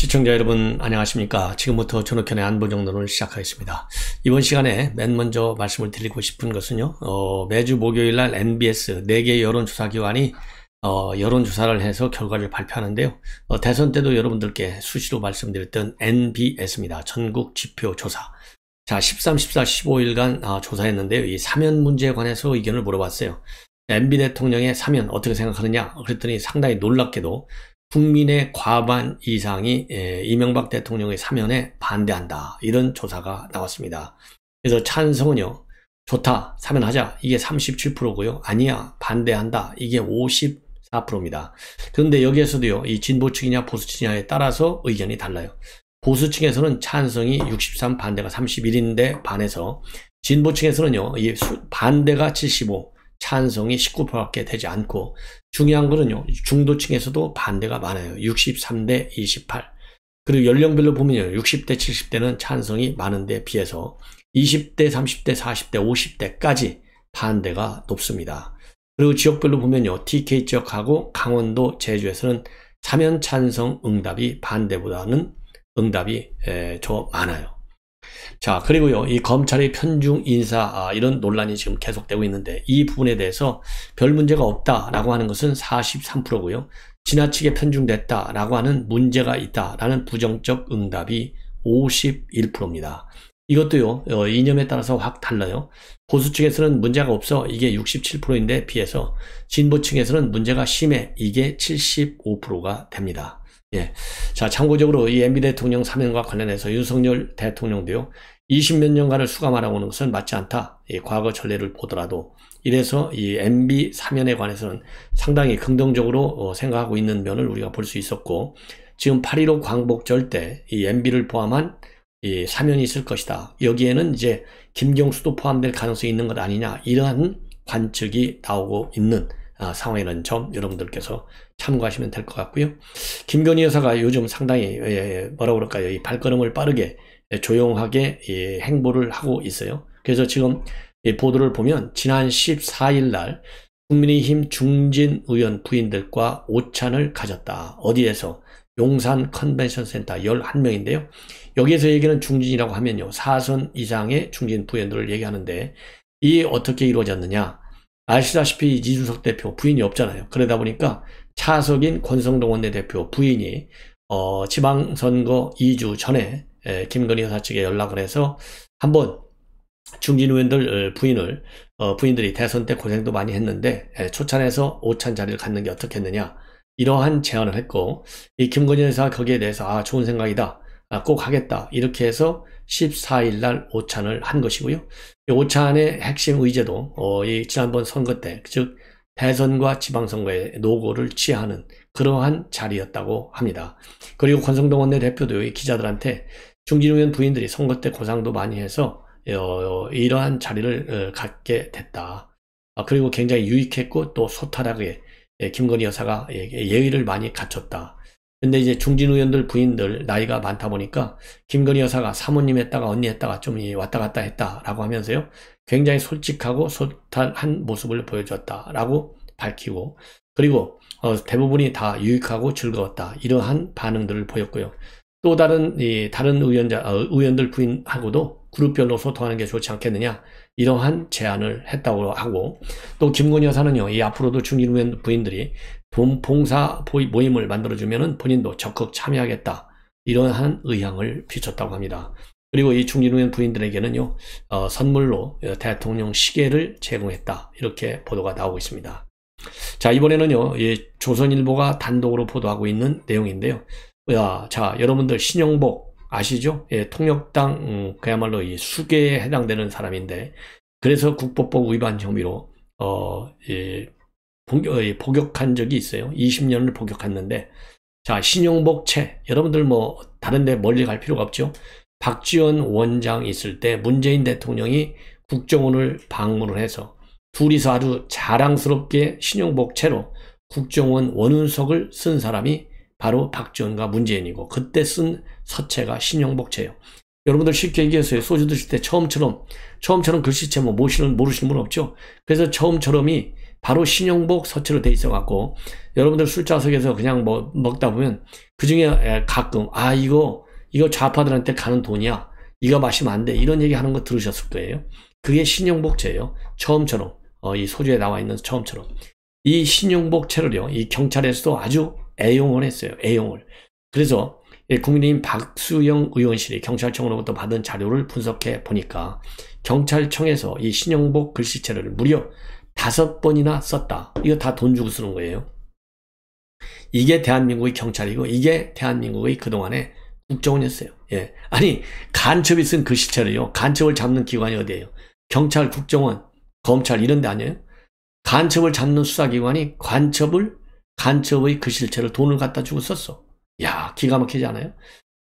시청자 여러분 안녕하십니까. 지금부터 전욱현의 안보정론을 시작하겠습니다. 이번 시간에 맨 먼저 말씀을 드리고 싶은 것은요, 매주 목요일날 NBS 4개 여론조사기관이 여론조사를 해서 결과를 발표하는데요. 대선 때도 여러분들께 수시로 말씀드렸던 NBS입니다. 전국지표조사. 자, 13, 14, 15일간 조사했는데요. 이 사면 문제에 관해서 의견을 물어봤어요. MB 대통령의 사면 어떻게 생각하느냐? 그랬더니 상당히 놀랍게도 국민의 과반 이상이 이명박 대통령의 사면에 반대한다. 이런 조사가 나왔습니다. 그래서 찬성은요, 좋다, 사면하자. 이게 37%고요. 아니야, 반대한다. 이게 54%입니다. 그런데 여기에서도요, 이 진보층이냐 보수층이냐에 따라서 의견이 달라요. 보수층에서는 찬성이 63, 반대가 31인데 반해서 진보층에서는요, 이 반대가 75, 찬성이 19%밖에 되지 않고, 중요한 거는요, 중도층에서도 반대가 많아요. 63대 28. 그리고 연령별로 보면요, 60대 70대는 찬성이 많은데 비해서 20대 30대 40대 50대까지 반대가 높습니다. 그리고 지역별로 보면요, TK 지역하고 강원도 제주에서는 사면 찬성 응답이 반대보다는 응답이 더 많아요. 자, 그리고요, 이 검찰의 편중 인사, 이런 논란이 지금 계속되고 있는데, 이 부분에 대해서 별 문제가 없다라고 하는 것은 43%고요. 지나치게 편중됐다라고 하는 문제가 있다라는 부정적 응답이 51%입니다. 이것도요, 이념에 따라서 확 달라요. 보수층에서는 문제가 없어, 이게 67%인데 비해서 진보층에서는 문제가 심해, 이게 75%가 됩니다. 예. 자, 참고적으로 이 MB 대통령 사면과 관련해서 윤석열 대통령도요, 20몇 년간을 수감하라고 하는 것은 맞지 않다. 이 과거 전례를 보더라도. 이래서 이 MB 사면에 관해서는 상당히 긍정적으로 생각하고 있는 면을 우리가 볼 수 있었고, 지금 8.15 광복절 때 이 MB를 포함한 이 사면이 있을 것이다. 여기에는 이제 김경수도 포함될 가능성이 있는 것 아니냐. 이러한 관측이 나오고 있는 상황이라는 점 여러분들께서 참고하시면 될 것 같고요. 김건희 여사가 요즘 상당히 뭐라고 그럴까요? 이 발걸음을 빠르게 조용하게 행보를 하고 있어요. 그래서 지금 이 보도를 보면 지난 14일 날 국민의힘 중진 의원 부인들과 오찬을 가졌다. 어디에서? 용산 컨벤션 센터 11명인데요. 여기에서 얘기하는 중진이라고 하면요, 4선 이상의 중진 부인들을 얘기하는데, 이 어떻게 이루어졌느냐? 아시다시피 이준석 대표 부인이 없잖아요. 그러다 보니까 차석인 권성동 원내대표 부인이 지방선거 2주 전에 김건희 여사 측에 연락을 해서 한번 중진 의원들 부인들이 대선 때 고생도 많이 했는데 초찬해서 오찬 자리를 갖는 게 어떻겠느냐, 이러한 제안을 했고, 이 김건희 여사 거기에 대해서 좋은 생각이다, 꼭 하겠다, 이렇게 해서 14일 날 오찬을 한 것이고요. 이 오찬의 핵심 의제도 이 지난번 선거 때, 즉 대선과 지방선거의 노고를 취하는 그러한 자리였다고 합니다. 그리고 권성동 원내대표도 이 기자들한테 중진 의원 부인들이 선거 때 고상도 많이 해서 이러한 자리를 갖게 됐다. 그리고 굉장히 유익했고 또 소탈하게 김건희 여사가 예의를 많이 갖췄다. 근데 이제 중진 의원들 부인들 나이가 많다 보니까 김건희 여사가 사모님 했다가 언니 했다가 좀 왔다 갔다 했다라고 하면서요, 굉장히 솔직하고 소탈한 모습을 보여줬다라고 밝히고, 그리고 대부분이 다 유익하고 즐거웠다, 이러한 반응들을 보였고요. 또 다른 의원들 부인하고도 그룹별로 소통하는 게 좋지 않겠느냐, 이러한 제안을 했다고 하고, 또 김건희 여사는요, 이 앞으로도 중진 의원 부인들이 봉사 모임을 만들어주면은 본인도 적극 참여하겠다, 이러한 의향을 비췄다고 합니다. 그리고 이 중진 의원 부인들에게는요, 선물로 대통령 시계를 제공했다, 이렇게 보도가 나오고 있습니다. 자, 이번에는요, 조선일보가 단독으로 보도하고 있는 내용인데요. 자, 여러분들 신용복 아시죠? 통역당 그야말로 이 수괴에 해당되는 사람인데, 그래서 국보법 위반 혐의로 복역한 적이 있어요. 20년을 복역했는데, 자, 신용복채, 여러분들 뭐 다른 데 멀리 갈 필요가 없죠. 박지원 원장 있을 때 문재인 대통령이 국정원을 방문을 해서 둘이서 아주 자랑스럽게 신용복채로 국정원 원운석을 쓴 사람이 바로 박지원과 문재인이고, 그때 쓴 서체가 신용복채예요. 여러분들 쉽게 얘기했어요. 소주 드실 때 처음처럼 글씨체 모르시는 분 없죠. 그래서 처음처럼이 바로 신용복 서체로 돼 있어갖고 여러분들 술자석에서 그냥 뭐 먹다 보면 그 중에 가끔 이거 좌파들한테 가는 돈이야, 이거 마시면 안 돼, 이런 얘기 하는 거 들으셨을 거예요. 그게 신용복제예요. 처음처럼 이 소주에 나와 있는 처음처럼 이 신용복채를요, 이 경찰에서도 아주 애용을 했어요. 애용을. 그래서 국민의힘 박수영 의원실이 경찰청으로부터 받은 자료를 분석해 보니까 경찰청에서 이 신용복 글씨체를 무려 5번이나 썼다. 이거 다 돈 주고 쓰는 거예요. 이게 대한민국의 경찰이고 이게 대한민국의 그동안의 국정원이었어요. 예. 아니, 간첩이 쓴 글씨체를요, 간첩을 잡는 기관이 어디예요? 경찰, 국정원, 검찰 이런 데 아니에요? 간첩을 잡는 수사기관이 간첩의 글씨체를 돈을 갖다 주고 썼어. 야, 기가 막히지 않아요?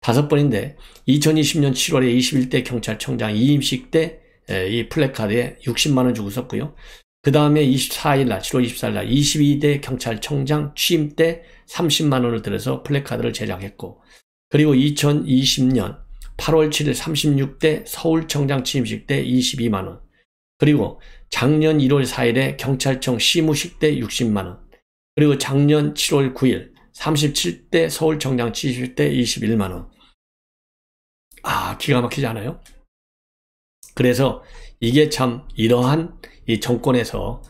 5번인데 2020년 7월에 21대 경찰청장 이임식 때 이 플래카드에 60만 원 주고 썼고요. 그 다음에 7월 24일 날 22대 경찰청장 취임 때 30만 원을 들여서 플래카드를 제작했고, 그리고 2020년 8월 7일 36대 서울청장 취임식 때 22만 원, 그리고 작년 1월 4일에 경찰청 시무식 때 60만 원, 그리고 작년 7월 9일 37대 서울청장 취임식 때 21만 원. 기가 막히지 않아요? 그래서 이게 참 이러한 이 정권에서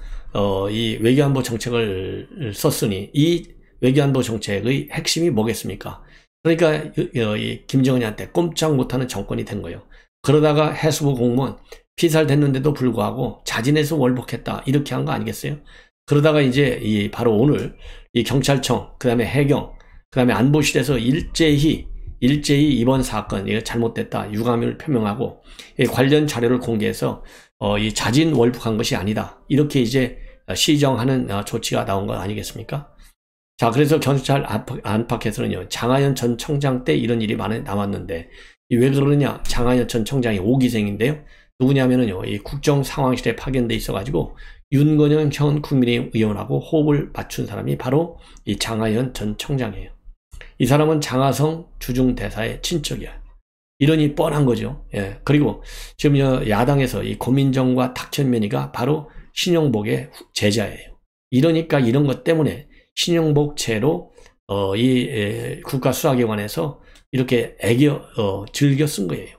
이 외교안보 정책을 썼으니 이 외교안보 정책의 핵심이 뭐겠습니까? 그러니까 이 김정은이한테 꼼짝 못하는 정권이 된 거예요. 그러다가 해수부 공무원 피살됐는데도 불구하고 자진해서 월북했다, 이렇게 한 거 아니겠어요? 그러다가 이제 바로 오늘 이 경찰청, 그 다음에 해경, 그 다음에 안보실에서 일제히 이번 사건 이거 잘못됐다, 유감을 표명하고 관련 자료를 공개해서 이 자진 월북한 것이 아니다, 이렇게 이제 시정하는 조치가 나온 거 아니겠습니까? 자, 그래서 경찰 안팎에서는요, 장하연 전 청장 때 이런 일이 많이 남았는데 왜 그러느냐? 장하연 전 청장이 5기생인데요. 누구냐면은요, 이 국정상황실에 파견돼 있어가지고 윤건영 현 국민의힘 의원하고 호흡을 맞춘 사람이 바로 이 장하연 전 청장이에요. 이 사람은 장하성 주중대사의 친척이야. 이러니 뻔한 거죠. 예. 그리고 지금 야당에서 이 고민정과 탁현민이가 바로 신용복의 제자예요. 이러니까 이런 것 때문에 신용복채로 이 국가수사기관에서 이렇게 즐겨 쓴 거예요.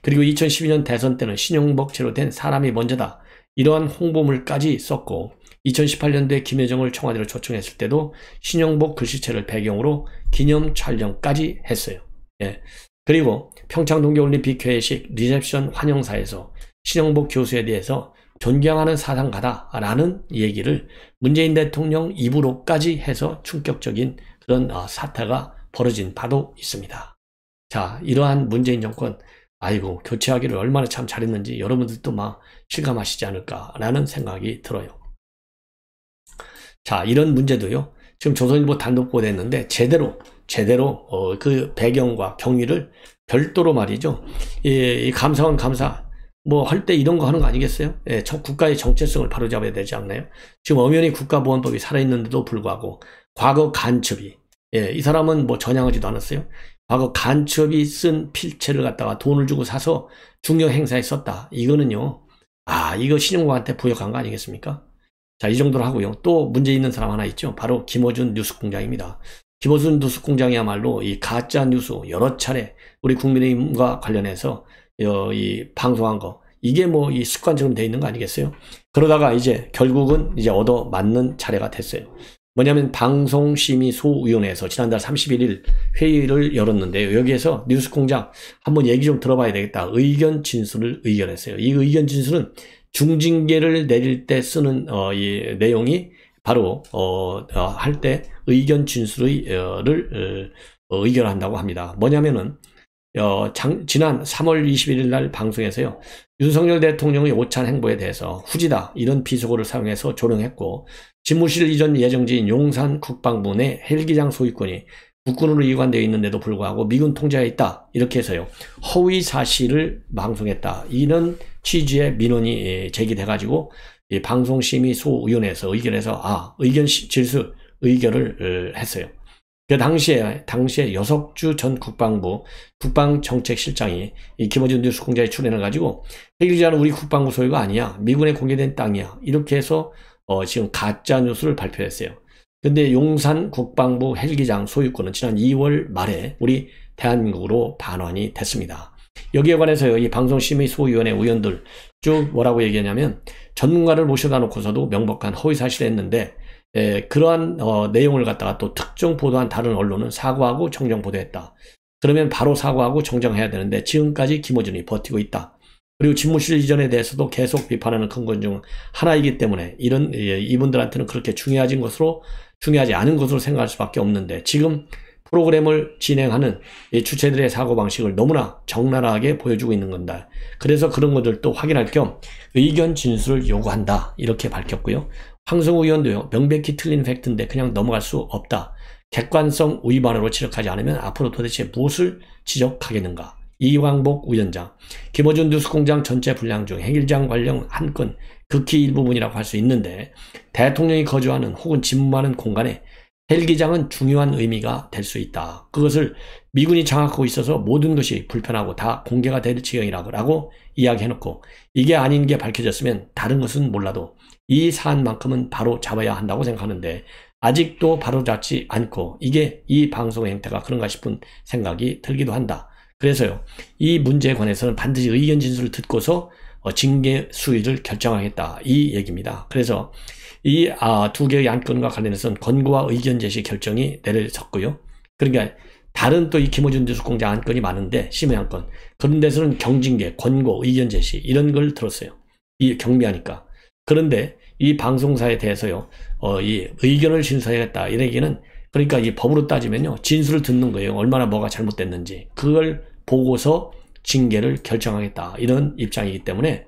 그리고 2012년 대선 때는 신용복채로 된 사람이 먼저다, 이러한 홍보물까지 썼고, 2018년도에 김여정을 청와대로 초청했을 때도 신용복 글씨체를 배경으로 기념 촬영까지 했어요. 예. 그리고 평창 동계올림픽 개회식 리셉션 환영사에서 신용복 교수에 대해서 존경하는 사상가다라는 얘기를 문재인 대통령 입으로까지 해서 충격적인 그런 사태가 벌어진 바도 있습니다. 자, 이러한 문재인 정권, 아이고, 교체하기를 얼마나 참 잘했는지 여러분들도 막 실감하시지 않을까라는 생각이 들어요. 자, 이런 문제도요, 지금 조선일보 단독 보도했는데 제대로 그 배경과 경위를 별도로 말이죠, 이 감사원 감사 뭐 할 때 이런 거 하는 거 아니겠어요? 예, 국가의 정체성을 바로잡아야 되지 않나요? 지금 엄연히 국가보안법이 살아있는데도 불구하고 과거 간첩이, 이 사람은 뭐 전향하지도 않았어요. 과거 간첩이 쓴 필체를 갖다가 돈을 주고 사서 중요 행사에 썼다, 이거는요, 이거 신용복한테 부역한 거 아니겠습니까? 자, 이 정도로 하고요. 또 문제 있는 사람 하나 있죠. 바로 김어준 뉴스공장입니다. 김어준 뉴스공장이야말로 이 가짜 뉴스 여러 차례 우리 국민의힘과 관련해서 이 방송한 거, 이게 뭐 이 습관처럼 돼 있는 거 아니겠어요? 그러다가 이제 결국은 이제 얻어 맞는 차례가 됐어요. 뭐냐면 방송심의소위원회에서 지난달 31일 회의를 열었는데요. 여기에서 뉴스공장 한번 얘기 좀 들어봐야 되겠다, 의견 진술을 의결했어요. 이 의견 진술은 중징계를 내릴 때 쓰는 이 내용이 바로 할 때 의견 진술을 의결한다고 합니다. 뭐냐면은 지난 3월 21일 날 방송에서요, 윤석열 대통령의 오찬 행보에 대해서 후지다, 이런 비속어를 사용해서 조롱했고, 집무실 이전 예정지인 용산 국방부 내 헬기장 소유권이 국군으로 이관되어 있는데도 불구하고 미군 통제하에 있다, 이렇게 해서요, 허위 사실을 방송했다, 이런 취지의 민원이 제기돼가지고 방송심의소위원회에서 의결해서 의견 진술 의결을 했어요. 그 당시에 여석주 전 국방부 국방정책실장이 이 김어준 뉴스공장에 출연해가지고 헬기장은 우리 국방부 소유가 아니야, 미군에 공개된 땅이야, 이렇게 해서 지금 가짜 뉴스를 발표했어요. 근데 용산 국방부 헬기장 소유권은 지난 2월 말에 우리 대한민국으로 반환이 됐습니다. 여기에 관해서 이 방송심의소위원회 의원들 쭉 뭐라고 얘기하냐면 전문가를 모셔다 놓고서도 명백한 허위사실을 했는데 그러한 내용을 갖다가 또 특정 보도한 다른 언론은 사과하고 정정 보도했다. 그러면 바로 사과하고 정정해야 되는데 지금까지 김어준이 버티고 있다. 그리고 집무실 이전에 대해서도 계속 비판하는 근거 중 하나이기 때문에 이분들한테는 그렇게 중요하지 않은 것으로 생각할 수밖에 없는데 지금 프로그램을 진행하는 주체들의 사고방식을 너무나 적나라하게 보여주고 있는 건다. 그래서 그런 것들도 확인할 겸 의견 진술을 요구한다. 이렇게 밝혔고요. 황성우 의원도요. 명백히 틀린 팩트인데 그냥 넘어갈 수 없다. 객관성 위반으로 지적하지 않으면 앞으로 도대체 무엇을 지적하겠는가. 이광복 위원장, 김어준 뉴스공장 전체 분량 중 헬기장 관련 한 건 극히 일부분이라고 할 수 있는데 대통령이 거주하는 혹은 집무하는 공간에 헬기장은 중요한 의미가 될 수 있다. 그것을 미군이 장악하고 있어서 모든 것이 불편하고 다 공개가 될 지경이라고 이야기해놓고 이게 아닌 게 밝혀졌으면 다른 것은 몰라도 이 사안만큼은 바로 잡아야 한다고 생각하는데 아직도 바로 잡지 않고 이게 이 방송의 행태가 그런가 싶은 생각이 들기도 한다. 그래서요, 이 문제에 관해서는 반드시 의견 진술을 듣고서 징계 수위를 결정하겠다. 이 얘기입니다. 그래서 이 두 개의 안건과 관련해서는 권고와 의견 제시 결정이 내려졌고요. 그러니까 다른 또 이 김어준 뉴스공장 안건이 많은데 심의 안건 그런 데서는 경징계, 권고, 의견 제시 이런 걸 들었어요. 이 경미하니까. 그런데 이 방송사에 대해서요, 이 의견을 진술하겠다. 이런 얘기는 그러니까 이 법으로 따지면요, 진술을 듣는 거예요. 얼마나 뭐가 잘못됐는지. 그걸 보고서 징계를 결정하겠다. 이런 입장이기 때문에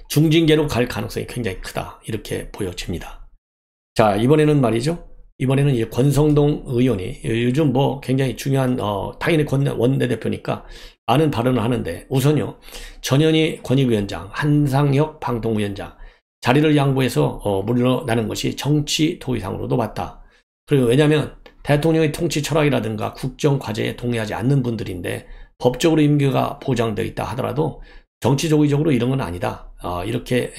중징계로 갈 가능성이 굉장히 크다. 이렇게 보여집니다. 자, 이번에는 말이죠. 이번에는 이 권성동 의원이 요즘 뭐 굉장히 중요한, 당연히 원내대표니까 많은 발언을 하는데 우선요, 전현희 권익위원장, 한상혁 방통위원장, 자리를 양보해서 물러나는 것이 정치 도의상으로도 맞다. 그리고 왜냐하면 대통령의 통치 철학이라든가 국정 과제에 동의하지 않는 분들인데 법적으로 임기가 보장되어 있다 하더라도 정치적으로 이런 건 아니다. 이렇게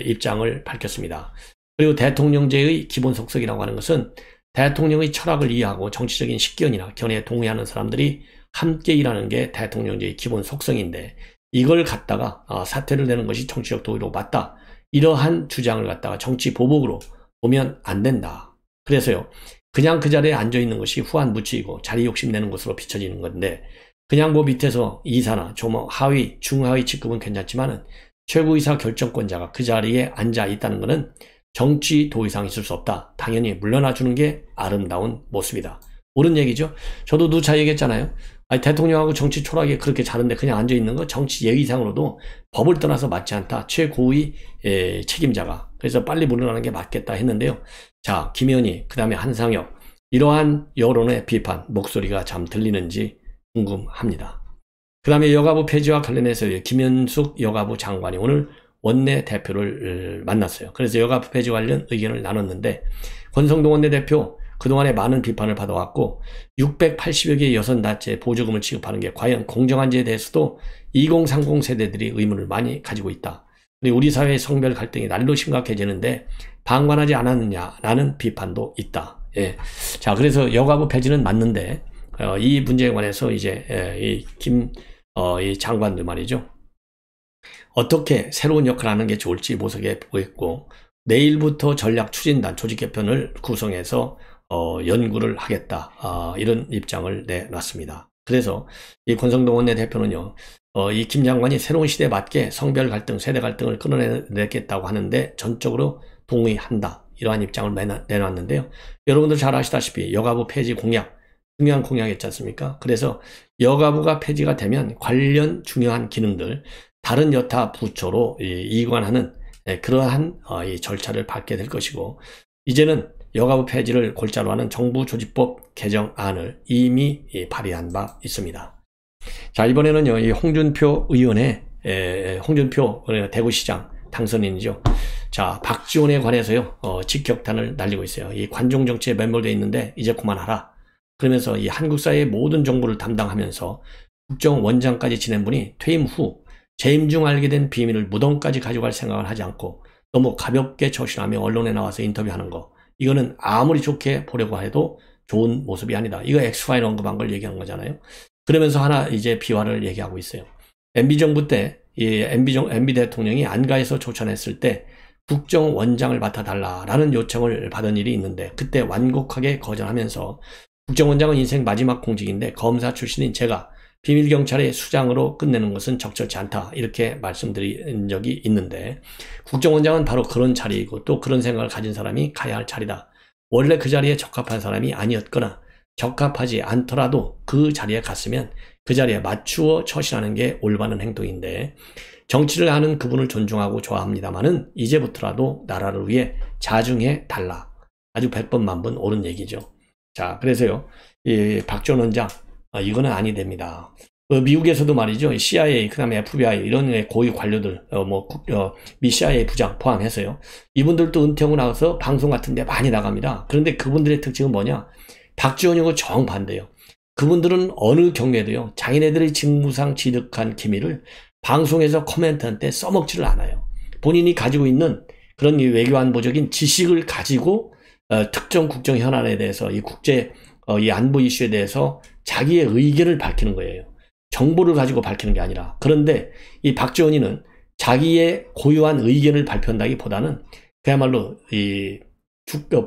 입장을 밝혔습니다. 그리고 대통령제의 기본 속성이라고 하는 것은 대통령의 철학을 이해하고 정치적인 식견이나 견해에 동의하는 사람들이 함께 일하는 게 대통령제의 기본 속성인데 이걸 갖다가 사퇴를 내는 것이 정치적 도의로 맞다. 이러한 주장을 갖다가 정치 보복으로 보면 안 된다. 그래서요, 그냥 그 자리에 앉아있는 것이 후한 무치이고 자리 욕심 내는 것으로 비춰지는 건데 그냥 뭐 밑에서 이사나 조모, 하위, 중하위 직급은 괜찮지만은 최고이사 결정권자가 그 자리에 앉아 있다는 것은 정치 도의상 있을 수 없다. 당연히 물러나 주는 게 아름다운 모습이다. 옳은 얘기죠. 저도 누차 얘기했잖아요. 아니, 대통령하고 정치 초락이 그렇게 다른데 그냥 앉아 있는 거 정치 예의상으로도 법을 떠나서 맞지 않다. 최고위 책임자가. 그래서 빨리 물러나는 게 맞겠다 했는데요. 자, 김현희, 그 다음에 한상혁, 이러한 여론의 비판 목소리가 참 들리는지 궁금합니다. 그 다음에 여가부 폐지와 관련해서 김현숙 여가부 장관이 오늘 원내대표를 만났어요. 그래서 여가부 폐지 관련 의견을 나눴는데 권성동 원내대표 그동안에 많은 비판을 받아왔고 680여 개의 여성단체에 보조금을 지급하는 게 과연 공정한지에 대해서도 2030 세대들이 의문을 많이 가지고 있다. 그리고 우리 사회의 성별 갈등이 날로 심각해지는데 방관하지 않았느냐라는 비판도 있다. 예. 자, 그래서 여가부 폐지는 맞는데 이 문제에 관해서 이제 이 장관들 말이죠. 어떻게 새로운 역할을 하는 게 좋을지 모색해 보겠고 내일부터 전략 추진단 조직 개편을 구성해서 연구를 하겠다. 이런 입장을 내놨습니다. 그래서 이 권성동 원내대표는요, 이 김 장관이 새로운 시대에 맞게 성별 갈등, 세대 갈등을 끌어내겠다고 하는데 전적으로 동의한다. 이러한 입장을 내놨는데요. 여러분들 잘 아시다시피 여가부 폐지 공약, 중요한 공약이었지 않습니까? 그래서 여가부가 폐지가 되면 관련 중요한 기능들, 다른 여타 부처로 이관하는 그러한 이 절차를 밟게 될 것이고 이제는 여가부 폐지를 골자로 하는 정부조직법 개정안을 이미 발의한 바 있습니다. 자, 이번에는요, 이 홍준표 의원의 홍준표 대구시장 당선인이죠. 자, 박지원에 관해서요, 직격탄을 날리고 있어요. 이 관종 정치에 매몰되어 있는데 이제 그만하라. 그러면서 이 한국사회의 모든 정보를 담당하면서 국정원장까지 지낸 분이 퇴임 후 재임 중 알게 된 비밀을 무덤까지 가져갈 생각을 하지 않고 너무 가볍게 처신하며 언론에 나와서 인터뷰하는 거, 이거는 아무리 좋게 보려고 해도 좋은 모습이 아니다. 이거 엑스파일 언급한 걸 얘기하는 거잖아요. 그러면서 하나 이제 비화를 얘기하고 있어요. MB정부 때 이 MB 대통령이 안가에서 초청했을 때 국정원장을 맡아달라라는 요청을 받은 일이 있는데, 그때 완곡하게 거절하면서 국정원장은 인생 마지막 공직인데 검사 출신인 제가 비밀경찰의 수장으로 끝내는 것은 적절치 않다, 이렇게 말씀드린 적이 있는데, 국정원장은 바로 그런 자리이고 또 그런 생각을 가진 사람이 가야 할 자리다. 원래 그 자리에 적합한 사람이 아니었거나 적합하지 않더라도 그 자리에 갔으면 그 자리에 맞추어 처신하는 게 올바른 행동인데, 정치를 하는 그분을 존중하고 좋아합니다만은 이제부터라도 나라를 위해 자중해 달라. 아주 100번 만번 옳은 얘기죠. 자, 그래서요, 이 박지원 원장, 이거는 아니 됩니다. 미국에서도 말이죠, CIA, 그 다음에 FBI, 이런 고위 관료들, 미 CIA 부장 포함해서요, 이분들도 은퇴하고 나서 방송 같은 데 많이 나갑니다. 그런데 그분들의 특징은 뭐냐? 박지원이고 정반대요. 그분들은 어느 경우에도요, 자기네들의 직무상 취득한 기밀을 방송에서 코멘트한테 써먹지를 않아요. 본인이 가지고 있는 그런 외교안보적인 지식을 가지고 특정 국정 현안에 대해서, 이 이 안보 이슈에 대해서 자기의 의견을 밝히는 거예요. 정보를 가지고 밝히는 게 아니라. 그런데 이 박지원이는 자기의 고유한 의견을 발표한다기보다는 그야말로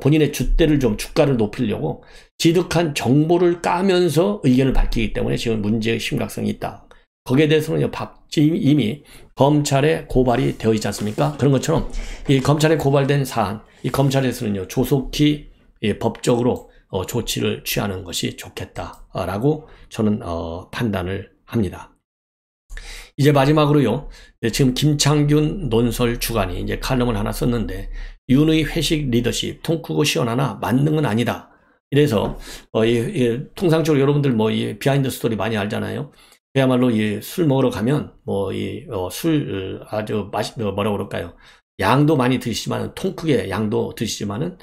본인의 줏대를 좀 주가를 높이려고 지득한 정보를 까면서 의견을 밝히기 때문에 지금 문제의 심각성이 있다. 거기에 대해서는 이미 검찰에 고발이 되어 있지 않습니까? 그런 것처럼 이 검찰에 고발된 사안, 이 검찰에서는요, 조속히 법적으로 조치를 취하는 것이 좋겠다라고 저는 판단을 합니다. 이제 마지막으로요, 지금 김창균 논설 주간이 이제 칼럼을 하나 썼는데, 윤의 회식 리더십, 통 크고 시원하나 만능은 아니다. 이래서 통상적으로 여러분들 이 비하인드 스토리 많이 알잖아요. 그야말로 술 먹으러 가면 술 아주 뭐라고 그럴까요? 양도 많이 드시지만, 통 크게 양도 드시지만은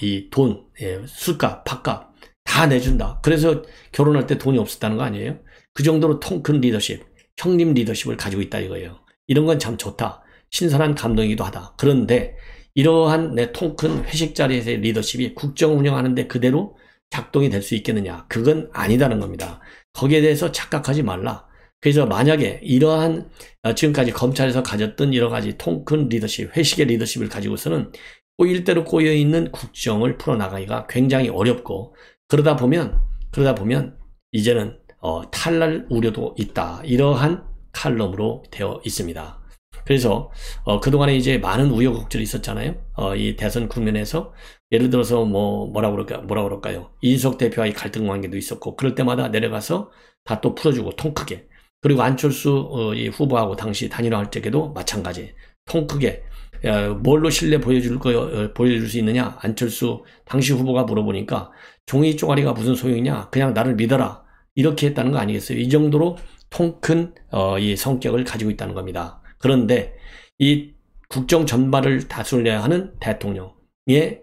이 돈, 술값, 밥값 다 내준다. 그래서 결혼할 때 돈이 없었다는 거 아니에요? 그 정도로 통 큰 리더십, 형님 리더십을 가지고 있다 이거예요. 이런 건 참 좋다. 신선한 감동이기도 하다. 그런데 이러한 내 통 큰 회식 자리에서의 리더십이 국정 운영하는데 그대로 작동이 될 수 있겠느냐? 그건 아니다는 겁니다. 거기에 대해서 착각하지 말라. 그래서 만약에 이러한 지금까지 검찰에서 가졌던 여러 가지 통 큰 리더십, 회식의 리더십을 가지고서는 꼬일대로 꼬여있는 국정을 풀어나가기가 굉장히 어렵고, 그러다 보면 이제는 탈날 우려도 있다. 이러한 칼럼으로 되어 있습니다. 그래서 그동안에 이제 많은 우여곡절이 있었잖아요. 이 대선 국면에서 예를 들어서 뭐라 그럴까요? 이준석 대표와의 갈등 관계도 있었고, 그럴 때마다 내려가서 다 또 풀어주고 통 크게. 그리고 안철수 이 후보하고 당시 단일화할 적에도 마찬가지 통 크게. 뭘로 신뢰 보여줄 수 있느냐? 안철수 당시 후보가 물어보니까 종이 쪼가리가 무슨 소용이냐? 그냥 나를 믿어라. 이렇게 했다는 거 아니겠어요? 이 정도로 통 큰 이 성격을 가지고 있다는 겁니다. 그런데 이 국정 전반을 다스려야 하는 대통령의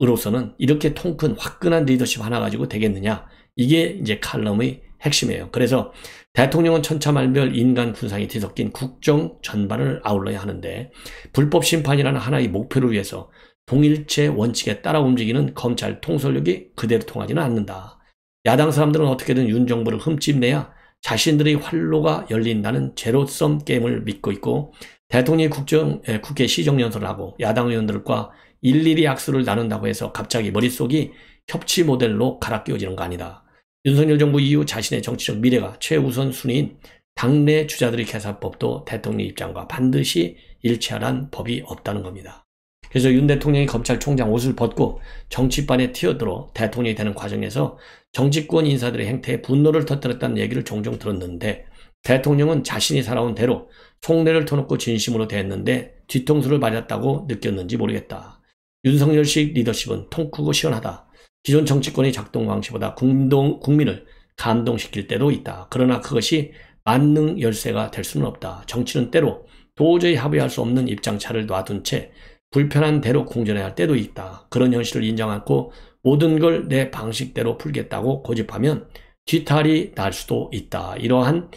으로서는 이렇게 통 큰 화끈한 리더십 하나 가지고 되겠느냐? 이게 이제 칼럼의 핵심이에요. 그래서 대통령은 천차만별 인간 군상이 뒤섞인 국정 전반을 아울러야 하는데, 불법 심판이라는 하나의 목표를 위해서 동일체 원칙에 따라 움직이는 검찰 통솔력이 그대로 통하지는 않는다. 야당 사람들은 어떻게든 윤 정부를 흠집내야 자신들의 활로가 열린다는 제로섬 게임을 믿고 있고, 대통령이 국회 시정연설을 하고 야당 의원들과 일일이 악수를 나눈다고 해서 갑자기 머릿속이 협치 모델로 갈아 끼워지는 거 아니다. 윤석열 정부 이후 자신의 정치적 미래가 최우선 순위인 당내 주자들의 계산법도 대통령 입장과 반드시 일치하란 법이 없다는 겁니다. 그래서 윤 대통령이 검찰총장 옷을 벗고 정치판에 튀어들어 대통령이 되는 과정에서 정치권 인사들의 행태에 분노를 터뜨렸다는 얘기를 종종 들었는데, 대통령은 자신이 살아온 대로 속내를 터놓고 진심으로 대했는데 뒤통수를 맞았다고 느꼈는지 모르겠다. 윤석열식 리더십은 통 크고 시원하다. 기존 정치권의 작동 방식보다 국민을 감동시킬 때도 있다. 그러나 그것이 만능 열쇠가 될 수는 없다. 정치는 때로 도저히 합의할 수 없는 입장차를 놔둔 채 불편한 대로 공전해야 할 때도 있다. 그런 현실을 인정 않고 모든 걸 내 방식대로 풀겠다고 고집하면 뒤탈이 날 수도 있다. 이러한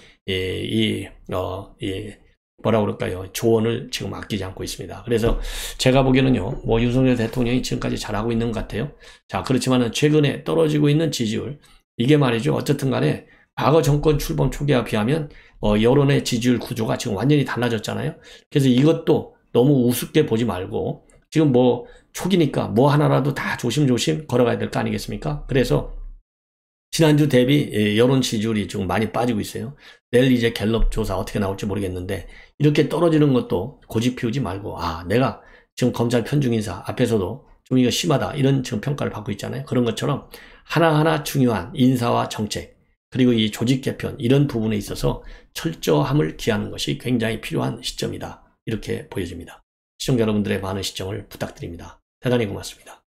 뭐라 그럴까요? 조언을 지금 아끼지 않고 있습니다. 그래서 제가 보기에는요, 뭐 윤석열 대통령이 지금까지 잘하고 있는 것 같아요. 자, 그렇지만은 최근에 떨어지고 있는 지지율, 이게 말이죠. 어쨌든 간에 과거 정권 출범 초기와 비하면 여론의 지지율 구조가 지금 완전히 달라졌잖아요. 그래서 이것도 너무 우습게 보지 말고 지금 뭐 초기니까 뭐 하나라도 다 조심조심 걸어가야 될 거 아니겠습니까? 그래서 지난주 대비 여론 지지율이 지금 많이 빠지고 있어요. 내일 이제 갤럽 조사 어떻게 나올지 모르겠는데 이렇게 떨어지는 것도 고집 피우지 말고 내가 지금 검찰 편중인사 앞에서도 좀 이거 심하다 이런 지금 평가를 받고 있잖아요. 그런 것처럼 하나하나 중요한 인사와 정책 그리고 이 조직 개편 이런 부분에 있어서 철저함을 기하는 것이 굉장히 필요한 시점이다. 이렇게 보여집니다. 시청자 여러분들의 많은 시청을 부탁드립니다. 대단히 고맙습니다.